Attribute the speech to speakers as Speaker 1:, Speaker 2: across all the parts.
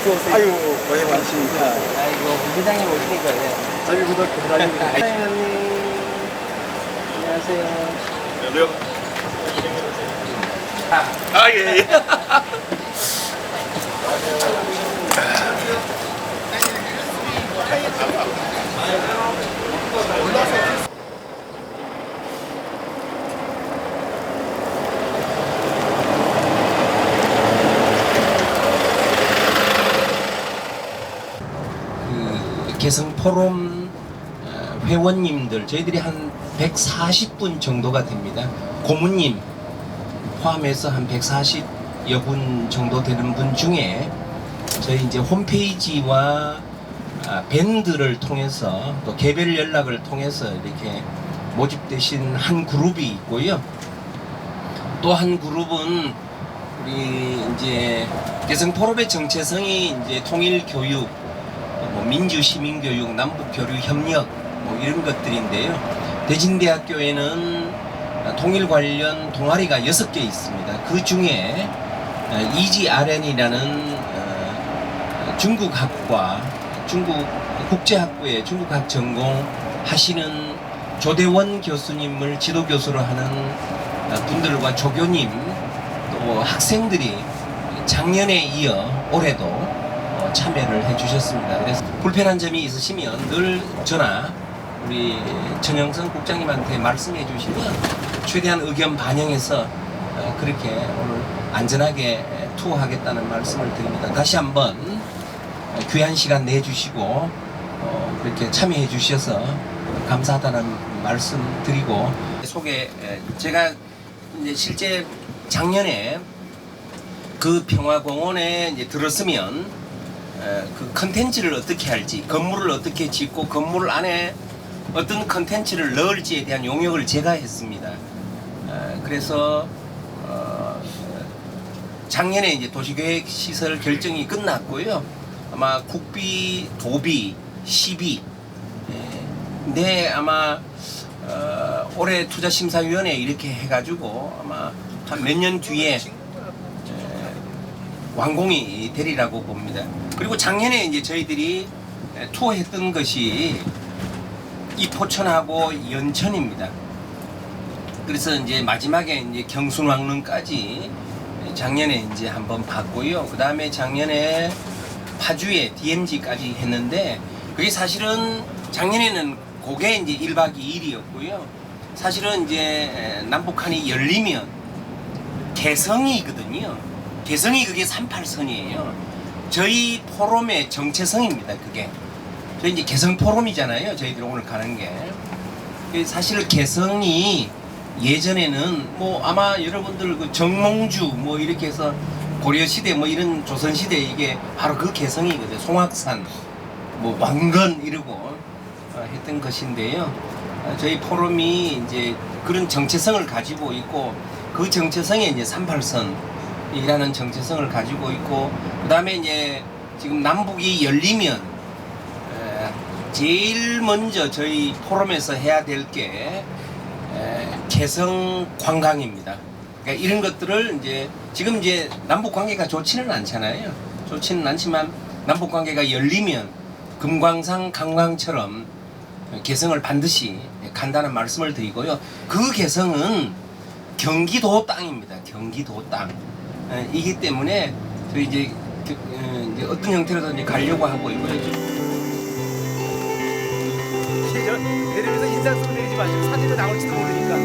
Speaker 1: 아유, 고생 많으십니다.
Speaker 2: 아이고, 부회장님 오시니까.
Speaker 1: 자비보다 감사합니다.
Speaker 2: 사장님. 안녕하세요.
Speaker 1: 안녕하세요. 예, 예.
Speaker 2: 개성 포럼 회원님들 저희들이 한 140분 정도가 됩니다. 고문님 포함해서 한 140여 분 정도 되는 분 중에 저희 이제 홈페이지와 밴드를 통해서 또 개별 연락을 통해서 이렇게 모집되신 한 그룹이 있고요. 또 한 그룹은 우리 이제 개성 포럼의 정체성이 이제 통일 교육, 뭐 민주 시민 교육, 남북 교류 협력 뭐 이런 것들인데요. 대진대학교에는 통일 관련 동아리가 6개 있습니다. 그 중에 EGRN이라는 중국학과, 중국 국제학부에 중국학 전공 하시는 조대원 교수님을 지도교수로 하는 분들과 조교님 또 학생들이 작년에 이어 올해도 참여를 해주셨습니다. 그래서 불편한 점이 있으시면 늘 전화 우리 전영선 국장님한테 말씀해 주시면 최대한 의견 반영해서 그렇게 오늘 안전하게 투어하겠다는 말씀을 드립니다. 다시 한번 귀한 시간 내주시고 그렇게 참여해 주셔서 감사하다는 말씀 드리고 제가 이제 실제 작년에 그 평화공원에 이제 들었으면 그 컨텐츠를 어떻게 할지, 건물을 어떻게 짓고 건물 안에 어떤 컨텐츠를 넣을지에 대한 용역을 제가 했습니다. 그래서 작년에 이제 도시계획 시설 결정이 끝났고요. 아마 국비, 도비, 시비, 네 아마 올해 투자심사위원회 이렇게 해가지고 아마 한 몇 년 뒤에 완공이 되리라고 봅니다. 그리고 작년에 이제 저희들이 투어했던 것이 이 포천하고 연천입니다. 그래서 이제 마지막에 이제 경순왕릉까지 작년에 이제 한번 봤고요. 그 다음에 작년에 파주에 DMZ까지 했는데 그게 사실은 작년에는 그게 이제 1박 2일이었고요. 사실은 이제 남북한이 열리면 개성이거든요. 개성이 그게 38선이에요. 저희 포럼의 정체성입니다. 그게 저희 이제 개성 포럼이잖아요. 저희들 오늘 가는 게 사실 개성이 예전에는 뭐 아마 여러분들 그 정몽주 뭐 이렇게 해서 고려시대 뭐 이런 조선시대 이게 바로 그 개성이거든요. 송악산 뭐 왕건 이러고 했던 것인데요. 저희 포럼이 이제 그런 정체성을 가지고 있고 그 정체성에 이제 38선이라는 정체성을 가지고 있고 그 다음에 이제 지금 남북이 열리면 제일 먼저 저희 포럼에서 해야 될 게 개성 관광입니다. 그러니까 이런 것들을 이제 지금 이제 남북 관계가 좋지는 않잖아요. 좋지는 않지만 남북 관계가 열리면 금광산 강광처럼 개성을 반드시 간다는 말씀을 드리고요. 그 개성은 경기도 땅입니다. 경기도 땅. 이기 때문에 저희 이제 어떤 형태로든 이제 가려고 하고 있고요.
Speaker 1: 내리면서 인사 쓰고 내리지 마시고 사진도 나올지도 모르니까.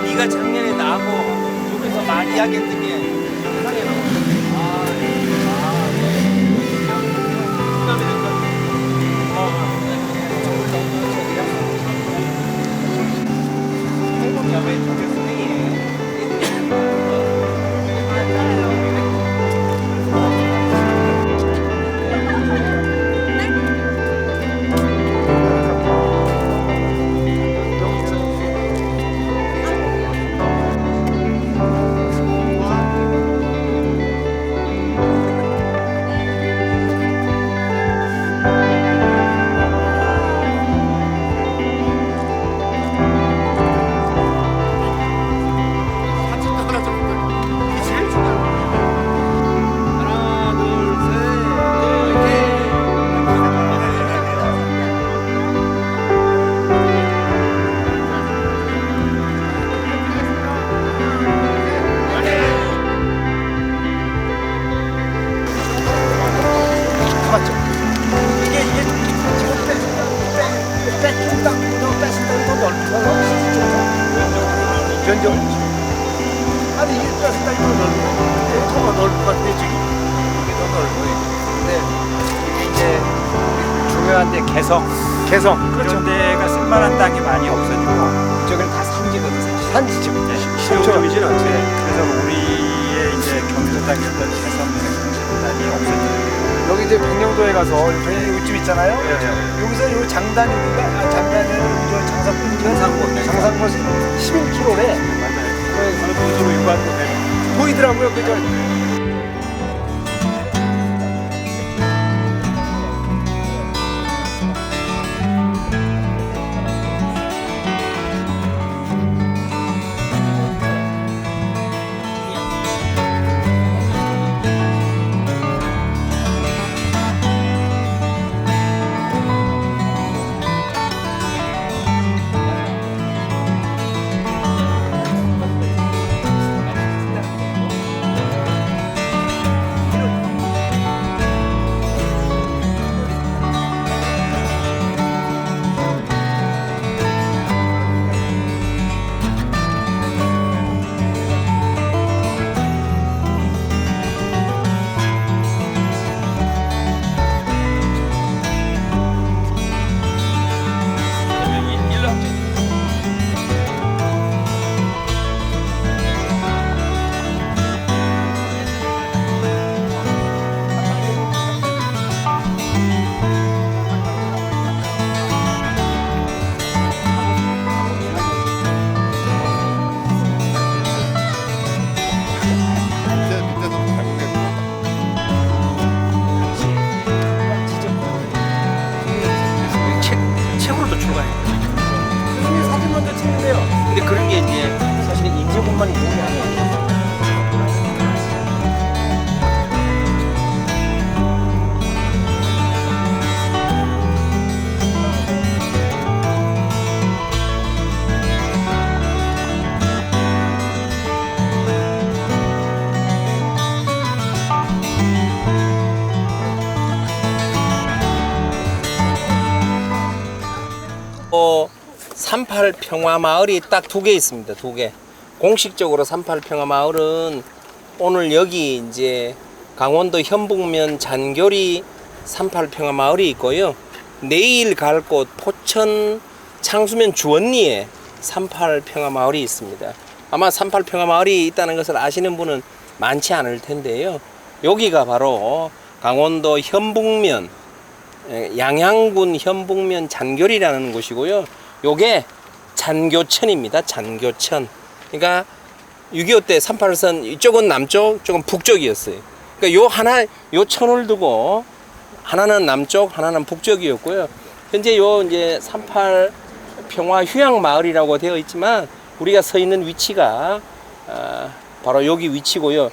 Speaker 2: 네가 작년에 나하고 여기서 많이 이야기했던 게 영상에 나오거든요.
Speaker 1: 맞죠? 이게 지금 뺀 땅보다 뺐을 더 넓어서 왼쪽 아니 이게 뺐을 땅이 더 넓어 더 넓을 것 같아 지금 이게 더 넓어 근데 이게 이제 중요한데 개성 그렇죠.
Speaker 3: 이런 데가 쓸만한 땅이 많이 없어지고
Speaker 1: 저기는 다 산지거든 산지죠
Speaker 3: 실용적이진 않지. 그래서 우리의 이제 경주 땅이었던 개성 땅이 없어지고
Speaker 1: 여기 이제 백령도에 가서 요즘 있잖아요. 여기서 요 장단인가 장단에는 장상권 11km래.
Speaker 3: 어느 도시로 유관도 되는
Speaker 1: 보이더라고요. 그죠?
Speaker 2: 책으로도 출간해요.
Speaker 1: 사진 먼저 찍는데요.
Speaker 2: 근데 그런 게 이제 사실은 인쇄본만이 있는 게 아니에요. 어, 38 평화마을이 딱 두 개 있습니다. 두 개. 공식적으로 38 평화마을은 오늘 여기 이제 강원도 현북면 잔교리 38 평화마을이 있고요. 내일 갈 곳 포천 창수면 주원리에 38 평화마을이 있습니다. 아마 38 평화마을이 있다는 것을 아시는 분은 많지 않을 텐데요. 여기가 바로 강원도 현북면 양양군 현북면 잔교리라는 곳이고요. 요게 잔교천입니다. 잔교천. 그러니까 6.25 때 38선 이쪽은 남쪽, 이쪽은 북쪽이었어요. 그러니까 요 천을 두고 하나는 남쪽, 하나는 북쪽이었고요. 현재 요 이제 38 평화 휴양 마을이라고 되어 있지만 우리가 서 있는 위치가 바로 여기 위치고요.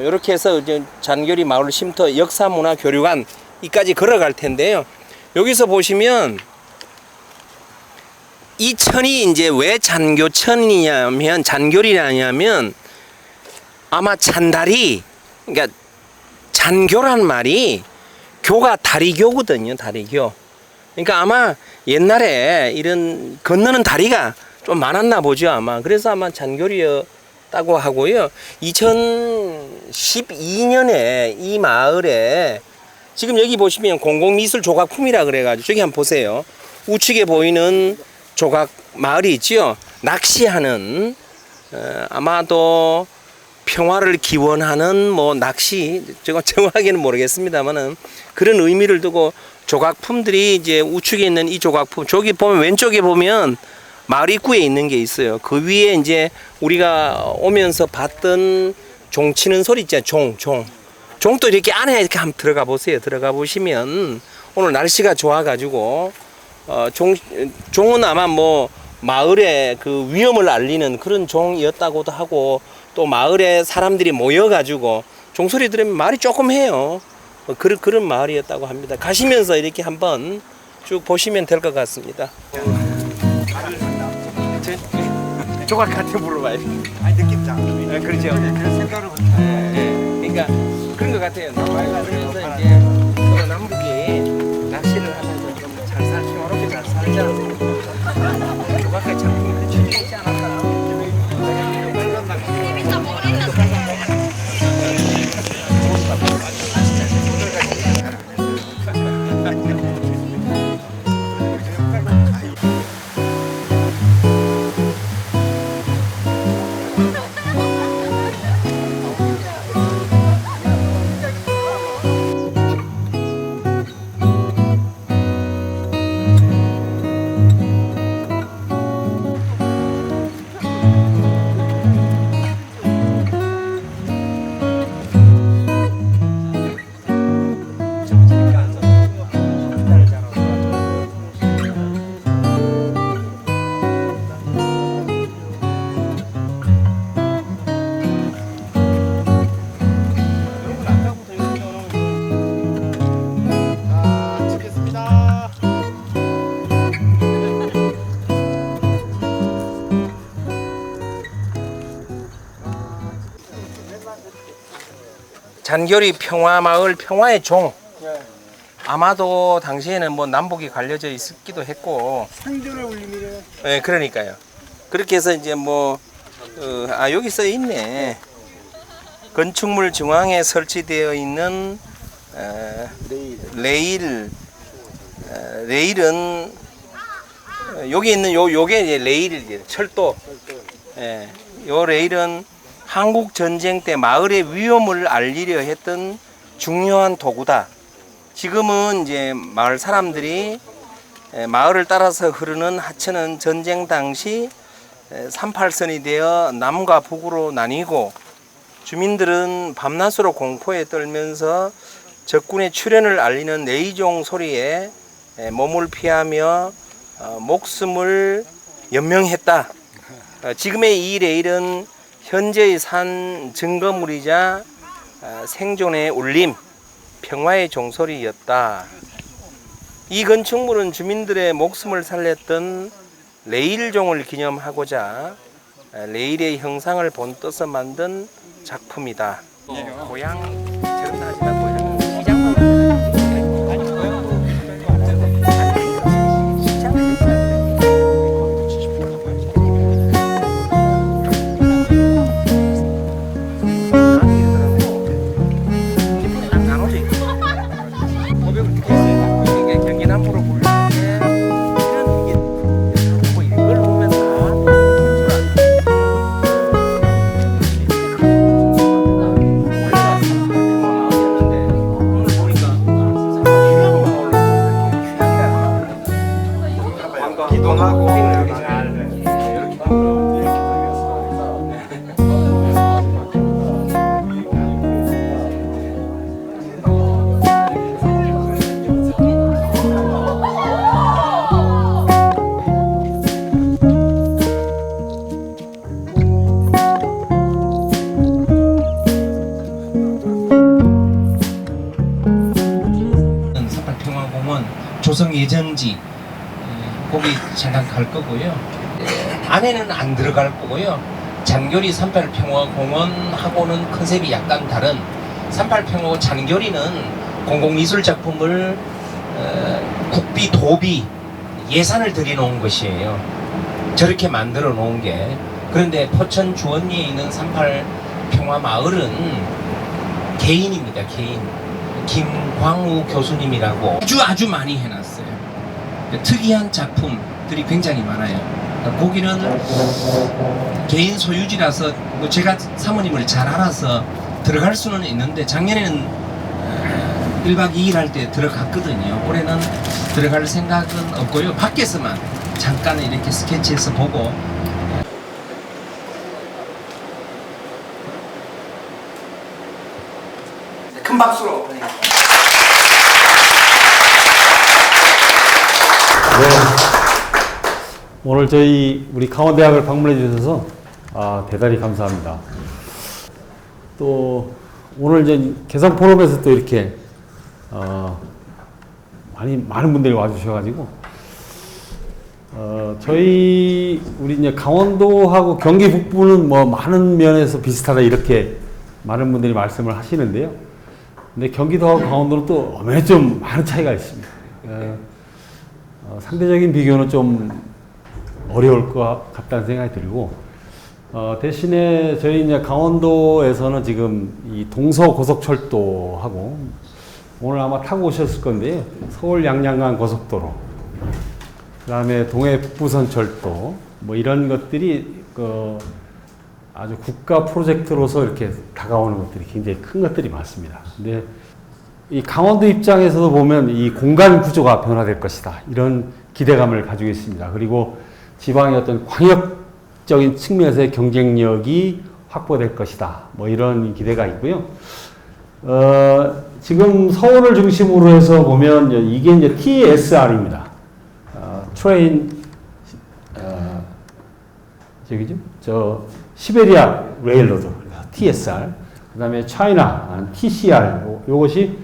Speaker 2: 이렇게 해서 이제 잔교리 마을 쉼터 역사문화 교류관 이까지 걸어갈 텐데요. 여기서 보시면 이 천이 이제 왜 잔교천이냐면 잔교리라냐면 아마 잔다리 그러니까 잔교란 말이 교가 다리교거든요. 다리교. 그러니까 아마 옛날에 이런 건너는 다리가 좀 많았나 보죠 아마. 그래서 아마 잔교리였다고 하고요. 2012년에 이 마을에 지금 여기 보시면 공공미술 조각품이라 그래가지고 저기 한번 보세요. 우측에 보이는 조각 마을이 있지요. 낚시하는 아마도 평화를 기원하는 뭐 낚시 제가 정확하게는 모르겠습니다만은 그런 의미를 두고 조각품들이 이제 우측에 있는 이 조각품 저기 보면 왼쪽에 보면 마을 입구에 있는 게 있어요. 그 위에 이제 우리가 오면서 봤던 종 치는 소리 있잖아요. 종도 이렇게 안에 이렇게 한번 들어가 보세요. 들어가 보시면 오늘 날씨가 좋아가지고 종은 아마 뭐 마을의 그 위험을 알리는 그런 종이었다고도 하고 또 마을에 사람들이 모여가지고 종소리 들으면 말이 조금 해요. 그런 마을이었다고 합니다. 가시면서 이렇게 한번 쭉 보시면 될 것 같습니다. 조각한테 물어봐야 돼.
Speaker 3: 아니 느낌상.
Speaker 2: 그렇죠.
Speaker 3: 그런 생각을 못.
Speaker 2: 그러니까 그런 것 같아요. 그래서 이제 서로 남북이 낚시를 하면서 좀 잘 평화롭게 잘 살자. 조각의 작품이 그 취지에 있지 않았나. 잔결이 평화마을 평화의 종. 아마도 당시에는 뭐 남북이 갈려져 있기도 했고.
Speaker 3: 상전의 울림이래요.
Speaker 2: 네, 그러니까요. 그렇게 해서 이제 뭐 여기 써 있네. 건축물 중앙에 설치되어 있는 레일. 레일은 여기 있는 요게 이제 레일이에요. 철도. 예. 요 레일은 한국 전쟁 때 마을의 위험을 알리려 했던 중요한 도구다. 지금은 이제 마을 사람들이 마을을 따라서 흐르는 하천은 전쟁 당시 38선이 되어 남과 북으로 나뉘고 주민들은 밤낮으로 공포에 떨면서 적군의 출현을 알리는 레이종 소리에 몸을 피하며 목숨을 연명했다. 지금의 이 레일은 현재의 산 증거물이자 생존의 울림, 평화의 종소리였다. 이 건축물은 주민들의 목숨을 살렸던 레일종을 기념하고자 레일의 형상을 본떠서 만든 작품이다. 고향 저런 하지만 고향 시장만 조성 예정지 거기 잠깐 갈 거고요. 안에는 안 들어갈 거고요. 잔교리 38평화공원하고는 컨셉이 약간 다른 38평화 잔교리는 공공미술작품을 국비 도비 예산을 들여놓은 것이에요. 저렇게 만들어 놓은 게. 그런데 포천 주원리에 있는 38평화마을은 개인입니다. 개인. 김광우 교수님이라고 아주 많이 해놨어요. 특이한 작품들이 굉장히 많아요. 거기는 개인 소유지라서 뭐 제가 사모님을 잘 알아서 들어갈 수는 있는데 작년에는 1박 2일 할 때 들어갔거든요. 올해는 들어갈 생각은 없고요. 밖에서만 잠깐 이렇게 스케치해서 보고. 큰 박수로.
Speaker 4: 네. 오늘 우리 강원대학을 방문해 주셔서 대단히 감사합니다. 또 오늘 이제 개성 포럼에서 또 이렇게 많은 분들이 와주셔가지고 우리 이제 강원도하고 경기 북부는 뭐 많은 면에서 비슷하다 이렇게 많은 분들이 말씀을 하시는데요. 근데 경기도하고 강원도는 또 엄연히 좀 많은 차이가 있습니다. 상대적인 비교는 좀 어려울 것 같다는 생각이 들고, 대신에 저희 이제 강원도에서는 지금 이 동서 고속철도하고 오늘 아마 타고 오셨을 건데요. 서울 양양간 고속도로, 그 다음에 동해 북부선철도, 뭐 이런 것들이 아주 국가 프로젝트로서 이렇게 다가오는 것들이 굉장히 큰 것들이 많습니다. 근데 이 강원도 입장에서도 보면 이 공간 구조가 변화될 것이다, 이런 기대감을 가지고 있습니다. 그리고 지방의 어떤 광역적인 측면에서의 경쟁력이 확보될 것이다, 뭐 이런 기대가 있고요. 지금 서울을 중심으로 해서 보면 이게 이제 TSR입니다. 트레인, 시베리아 레일로드, TSR. 그 다음에 차이나, TCR. 요것이,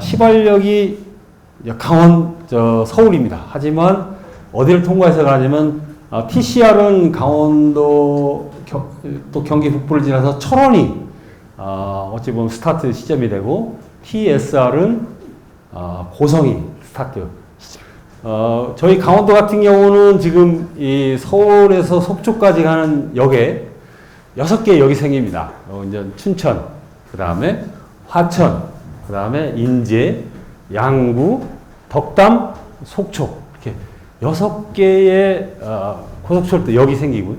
Speaker 4: 시발력이 서울입니다. 하지만 어디를 통과해서 가냐면, TCR은 강원도, 또 경기 북부를 지나서 철원이, 어찌 보면 스타트 시점이 되고, TSR은, 고성이 스타트. 저희 강원도 같은 경우는 지금 이 서울에서 속초까지 가는 역에 6개의 역이 생깁니다. 이제 춘천, 그 다음에 화천, 그 다음에 인제, 양구, 덕담, 속초, 이렇게 6개의 고속철도 역이 생기고요.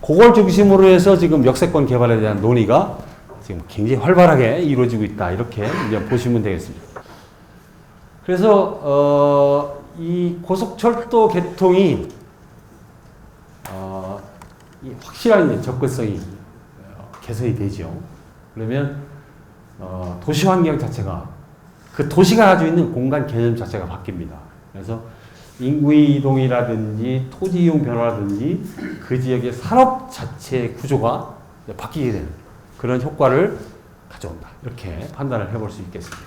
Speaker 4: 그걸 중심으로 해서 지금 역세권 개발에 대한 논의가 지금 굉장히 활발하게 이루어지고 있다, 이렇게 이제 보시면 되겠습니다. 그래서 이 고속철도 개통이 이 확실한 접근성이 개선이 되죠. 그러면 도시 환경 자체가, 그 도시가 가지고 있는 공간 개념 자체가 바뀝니다. 그래서 인구의 이동이라든지 토지 이용 변화라든지 그 지역의 산업 자체 구조가 바뀌게 되는 그런 효과를 가져온다, 이렇게 판단을 해볼 수 있겠습니다.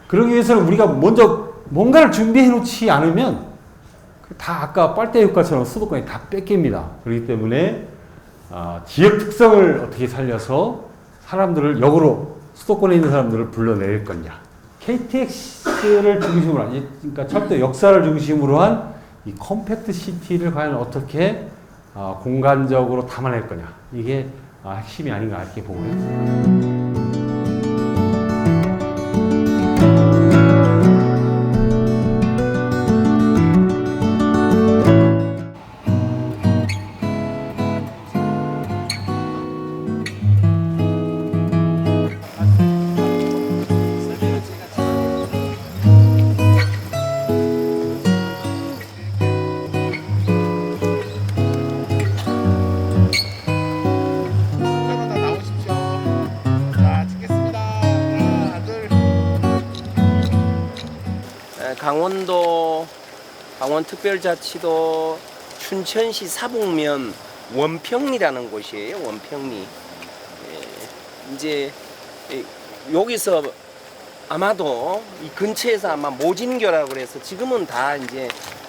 Speaker 4: 그러기 위해서는 우리가 먼저 뭔가를 준비해 놓지 않으면 다 아까 빨대 효과처럼 수도권이 다 뺏깁니다. 그렇기 때문에 지역 특성을 어떻게 살려서 사람들을 역으로 수도권에 있는 사람들을 불러낼 거냐. KTX를 중심으로 한, 그러니까 철도 역사를 중심으로 한 이 컴팩트 시티를 과연 어떻게 공간적으로 담아낼 거냐. 이게 핵심이 아닌가, 이렇게 보고 있습니다.
Speaker 5: 강원특별자치도 춘천시 사북면 원평리라는 곳이에요. 원평리. 이제 여기서 아마도 이 근처에서 아마 모진교라고 그래서 지금은 다 이제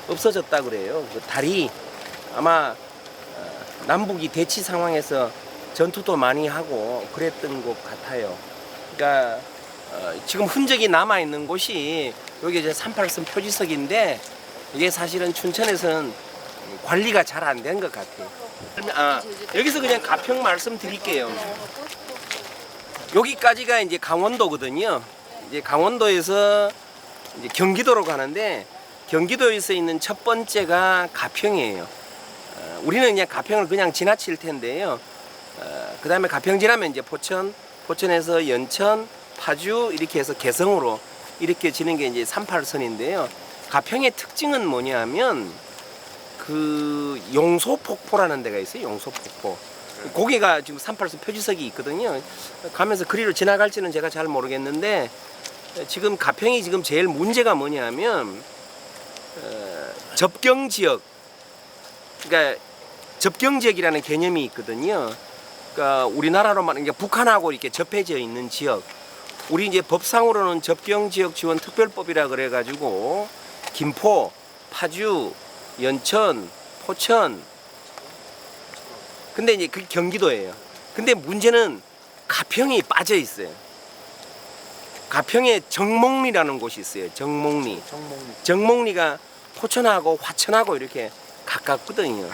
Speaker 5: 없어졌다 그래요. 그 다리 아마 남북이 대치 상황에서 전투도 많이 하고 그랬던 것 같아요. 그러니까 지금 흔적이 남아 있는 곳이 여기 이제 38선 표지석인데 이게 사실은 춘천에서는 관리가 잘 안 된 것 같아요. 여기서 그냥 가평 말씀드릴게요. 여기까지가 이제 강원도거든요. 이제 강원도에서 이제 경기도로 가는데 경기도에서 있는 첫 번째가 가평이에요. 우리는 그냥 가평을 그냥 지나칠 텐데요. 그 다음에 가평 지나면 이제 포천에서 연천, 파주 이렇게 해서 개성으로 이렇게 지는 게 이제 38선인데요. 가평의 특징은 뭐냐면 그 용소폭포라는 데가 있어요. 용소폭포. 거기가 지금 38선 표지석이 있거든요. 가면서 그리로 지나갈지는 제가 잘 모르겠는데 지금 가평이 지금 제일 문제가 뭐냐면 접경지역, 그러니까 접경지역이라는 개념이 있거든요. 그러니까 우리나라로 말하면 북한하고 이렇게 접해져 있는 지역, 우리 이제 법상으로는 접경지역지원특별법이라 그래가지고 김포, 파주, 연천, 포천. 근데 이제 그게 경기도예요. 근데 문제는 가평이 빠져 있어요. 가평에 정목리라는 곳이 있어요. 정목리. 정목리가 포천하고 화천하고 이렇게 가깝거든요.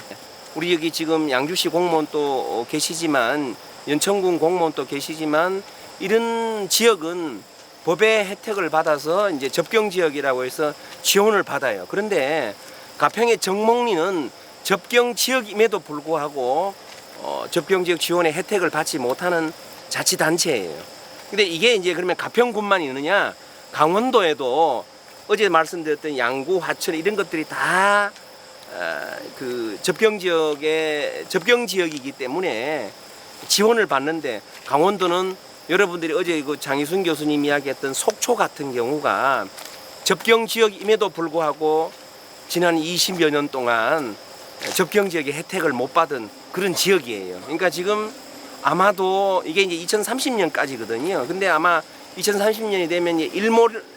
Speaker 5: 우리 여기 지금 양주시 공무원 또 계시지만 연천군 공무원 또 계시지만 이런 지역은 법의 혜택을 받아서 이제 접경지역이라고 해서 지원을 받아요. 그런데 가평의 정목리는 접경지역임에도 불구하고 접경지역 지원의 혜택을 받지 못하는 자치단체예요. 근데 이게 이제 그러면 가평군만 있느냐? 강원도에도 어제 말씀드렸던 양구, 화천 이런 것들이 다 그 접경지역이기 때문에 지원을 받는데 강원도는 여러분들이 어제 그 장희순 교수님 이야기했던 속초 같은 경우가 접경지역임에도 불구하고 지난 20여 년 동안 접경지역의 혜택을 못 받은 그런 지역이에요. 그러니까 지금 아마도 이게 이제 2030년까지거든요. 근데 아마 2030년이 되면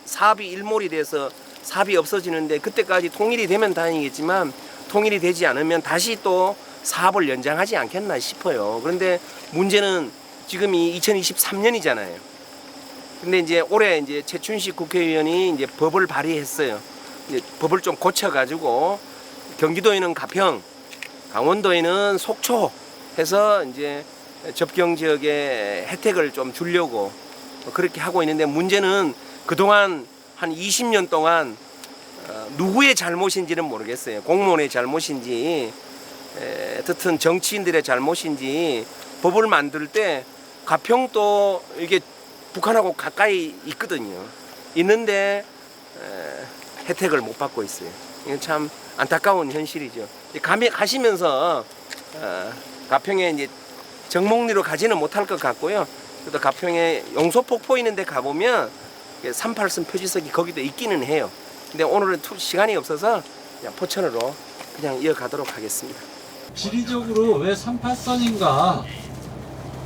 Speaker 5: 사업이 일몰이 돼서 사업이 없어지는데 그때까지 통일이 되면 다행이겠지만 통일이 되지 않으면 다시 또 사업을 연장하지 않겠나 싶어요. 그런데 문제는 지금이 2023년이잖아요. 근데 이제 올해 이제 최춘식 국회의원이 이제 법을 발의했어요. 이제 법을 좀 고쳐가지고 경기도에는 가평, 강원도에는 속초 해서 이제 접경 지역의 혜택을 좀 주려고 그렇게 하고 있는데 문제는 그동안 한 20년 동안 누구의 잘못인지는 모르겠어요. 공무원의 잘못인지 어쨌든 정치인들의 잘못인지 법을 만들 때 가평도 이게 북한하고 가까이 있거든요. 있는데 혜택을 못 받고 있어요. 이건 참 안타까운 현실이죠. 가시면서 가평에 이제 정목리로 가지는 못할 것 같고요. 또 가평에 용소폭포 있는 데 가보면 38선 표지석이 거기도 있기는 해요. 근데 오늘은 시간이 없어서 그냥 포천으로 그냥 이어가도록 하겠습니다.
Speaker 6: 지리적으로 왜 38선인가?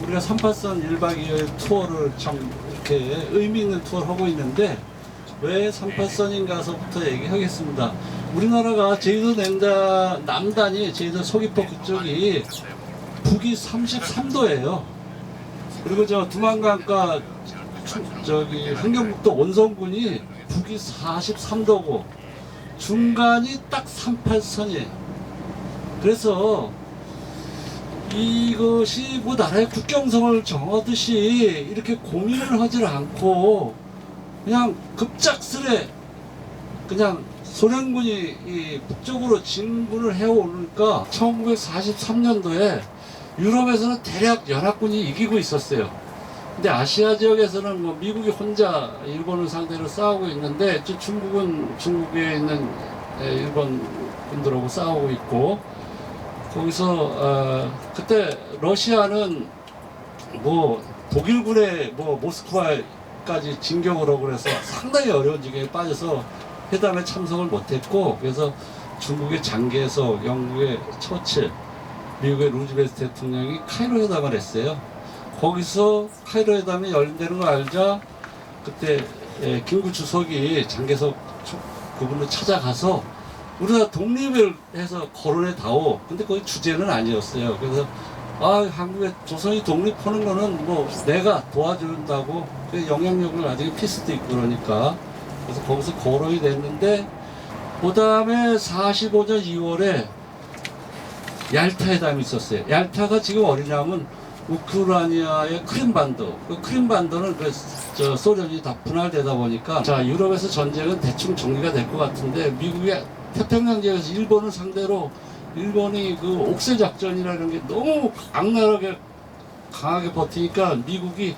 Speaker 6: 우리가 38선 1박 2일 투어를 참 이렇게 의미 있는 투어를 하고 있는데 왜 38선인가서부터 얘기하겠습니다. 우리나라가 제주도 남단이 제주도 서귀포 그쪽이 북이 33도예요. 그리고 저 두만강과 저기 환경북도 온성군이 북이 43도고 중간이 딱 38선이에요. 그래서 이것이 뭐 나라의 국경선을 정하듯이 이렇게 고민을 하질 않고 그냥 급작스레 그냥 소련군이 이 북쪽으로 진군을 해오니까 1943년도에 유럽에서는 대략 연합군이 이기고 있었어요. 근데 아시아 지역에서는 뭐 미국이 혼자 일본을 상대로 싸우고 있는데 중국은 중국에 있는 일본 군들하고 싸우고 있고 거기서 그때 러시아는 뭐 독일군의 뭐 모스크바까지 진격을 하고 그래서 상당히 어려운 지경에 빠져서 회담에 참석을 못했고 그래서 중국의 장개석, 영국의 처칠, 미국의 루즈벨트 대통령이 카이로 회담을 했어요. 거기서 카이로 회담이 열린다는 걸 알자 그때 김구 주석이 장개석 그분을 찾아가서 우리나라 독립을 해서 거론해 다오. 근데 거기 주제는 아니었어요. 그래서 한국의 조선이 독립하는 거는 뭐 내가 도와준다고 그 영향력을 나중에 피스도 있고 그러니까 그래서 거기서 거론이 됐는데 그 다음에 45년 2월에 얄타 회담이 있었어요. 얄타가 지금 어디냐면 우크라이나의 크림반도. 그 크림반도는 저 소련이 다 분할되다 보니까 자 유럽에서 전쟁은 대충 정리가 될 것 같은데 미국이 태평양 지역에서 일본을 상대로 일본이 그 옥새 작전이라는 게 너무 악랄하게 강하게 버티니까 미국이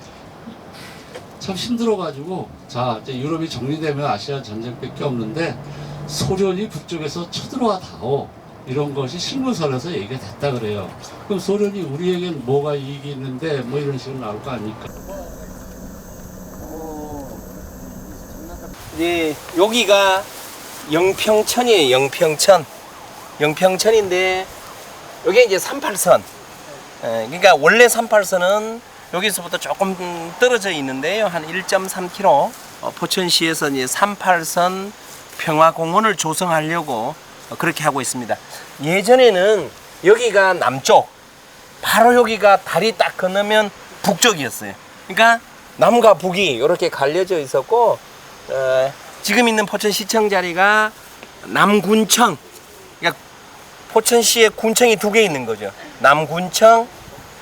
Speaker 6: 참 힘들어가지고 자 이제 유럽이 정리되면 아시아 전쟁밖에 없는데 소련이 북쪽에서 쳐들어와 다오. 이런 것이 신문선에서 얘기가 됐다 그래요. 그럼 소련이 우리에겐 뭐가 이익이 있는데 뭐 이런 식으로 나올 거 아닙니까?
Speaker 5: 네, 여기가 영평천이에요. 영평천. 영평천인데 여기 이제 38선. 그러니까 원래 38선은 여기서부터 조금 떨어져 있는데요. 한 1.3km 포천시에서 이제 38선 평화공원을 조성하려고 그렇게 하고 있습니다. 예전에는 여기가 남쪽, 바로 여기가 다리 딱 건너면 북쪽이었어요. 그러니까 남과 북이 이렇게 갈려져 있었고 지금 있는 포천시청 자리가 남군청, 그러니까 포천시에 군청이 2개 있는 거죠. 남군청,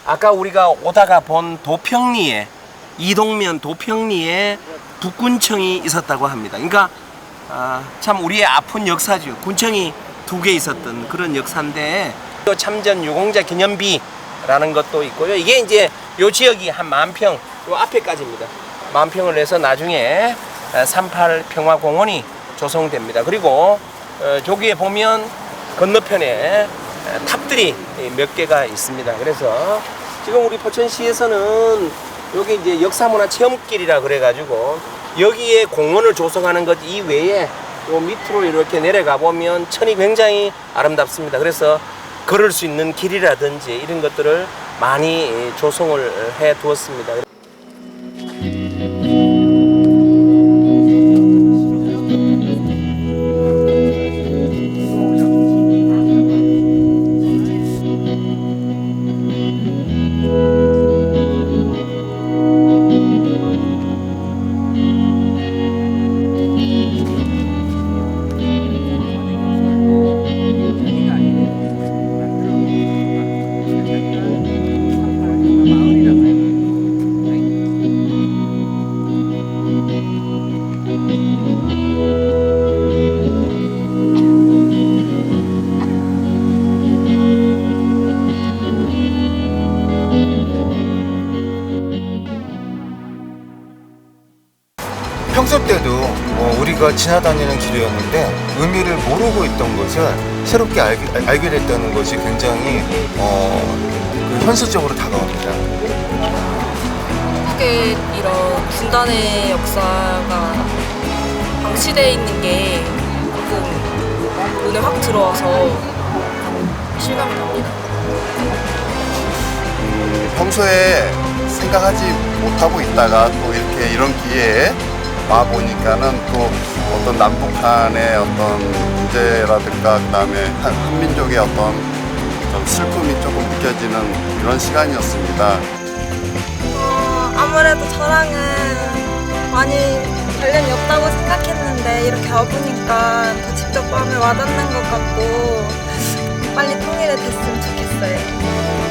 Speaker 5: 아까 우리가 오다가 본 도평리에, 이동면 도평리에 북군청이 있었다고 합니다. 그러니까 참 우리의 아픈 역사죠. 군청이 2개 있었던 그런 역사인데, 또 참전 유공자 기념비라는 것도 있고요. 이게 이제 요 지역이 한 10,000평, 요 앞에까지입니다. 10,000평을 내서 나중에 38 평화공원이 조성됩니다. 그리고 저기에 보면 건너편에 탑들이 몇 개가 있습니다. 그래서 지금 우리 포천시에서는 여기 이제 역사문화 체험길이라 그래가지고 여기에 공원을 조성하는 것 이외에 요 밑으로 이렇게 내려가 보면 천이 굉장히 아름답습니다. 그래서 걸을 수 있는 길이라든지 이런 것들을 많이 조성을 해 두었습니다.
Speaker 7: 평소 때도 우리가 지나다니는 길이었는데 의미를 모르고 있던 것을 새롭게 알게 됐다는 것이 굉장히 현실적으로 다가옵니다.
Speaker 8: 한국의 이런 분단의 역사가 방치되어 있는 게 조금 눈에 확 들어와서 실감이 납니다.
Speaker 9: 평소에 생각하지 못하고 있다가 또 이렇게 이런 기회에 와 보니까는 또 어떤 남북한의 어떤 문제라든가 그다음에 한민족의 어떤 좀 슬픔이 조금 느껴지는 이런 시간이었습니다.
Speaker 10: 아무래도 저랑은 많이 관련이 없다고 생각했는데 이렇게 와보니까 더 직접 마음에 와닿는 것 같고 빨리 통일이 됐으면 좋겠어요.